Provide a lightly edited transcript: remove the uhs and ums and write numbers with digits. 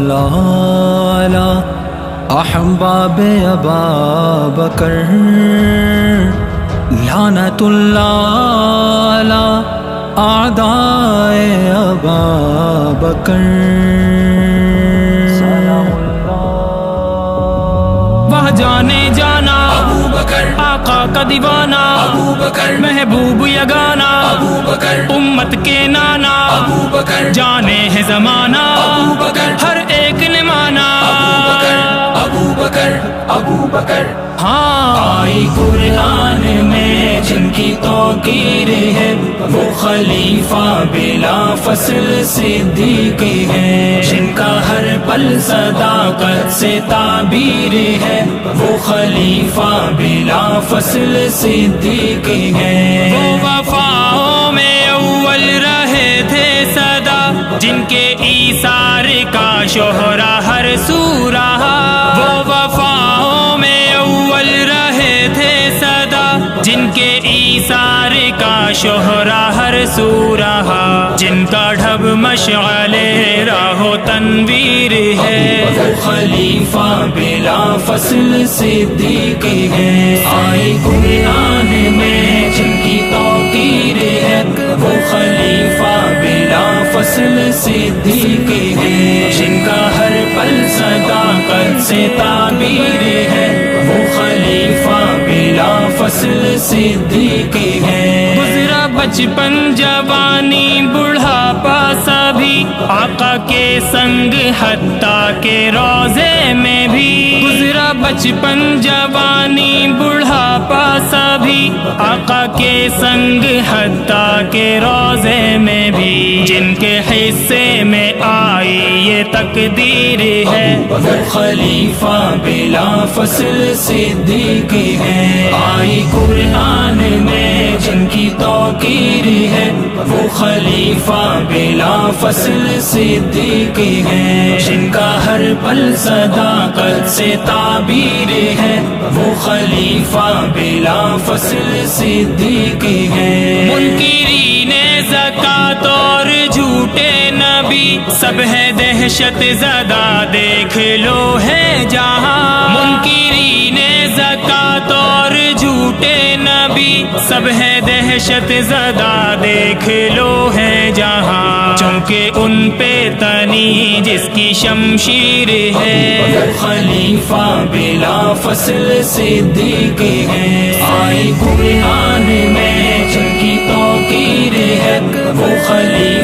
اللہ علی احباب ابا بکر لعنت اللہ علی اعداء ابا بکر وہ جانے جانا ابو بکر آقا کا دیوانہ ابو بکر محبوب یگانا ابو بکر امت کے نانا ابو بکر جانے ہے زمانہ ابو بکر ہر ایک نے مانا ابو بکر ابو بکر ہاں آئی قرآن میں جن کی توقیر ہے وہ خلیفہ بلا فصل صدیق ہے جن کا ہر پل صداقت سے تعبیر ہے وہ خلیفہ بلا فصل صدیق ہے وہ وفاؤں میں اول رہے تھے صدا جن کے ایثار کا شہرہ ہر سو رہا وہ وفاؤں میں اول رہے تھے صدا جن کے ایثار کا شہرہ ہر سو رہا جن کا ڈھب مشعل راہ و تنویر ہے وہ خلیفہ بلا فصل صدیق ہے آئی قرآن میں جن کی توقیر ہے وہ خلیفہ بلا فصل صدیق ہے جن کا ہر پل صداقت سے تعبیر ہے وہ خلیفہ بلا فصل صدیق ہے گزرا بچپن جوانی بڑھاپا سبھی آقا کے سنگ حتیٰ کے روضے میں بھی گزرا بچپن جوانی بڑھاپا سبھی آقا کے سنگ حتیٰ کے روضے میں بھی جن کے حصے میں آئی یہ تقدیر ہے وہ خلیفہ بلا فصل صدیق ہے آئی قرآن میں جن کی توقیر ہے وہ خلیفہ بلا فصل صدیق ہے جن کا ہر پل صداقت سے تعبیر ہے وہ خلیفہ بلا فصل صدیق ہے منکرین زکات اور جھوٹے نبی سب ہے دہشت زدہ دیکھ لو ہے جہاں منکرین زکات اور جھوٹے نبی سب ہے دہشت زدہ دیکھ لو ہے جہاں چونکہ ان پہ تنی جس کی شمشیر ہے وہ خلیفہ بلا فصل صدیق ہے آئی قرآن میں جن کی توقیر ہے وہ خلیفہ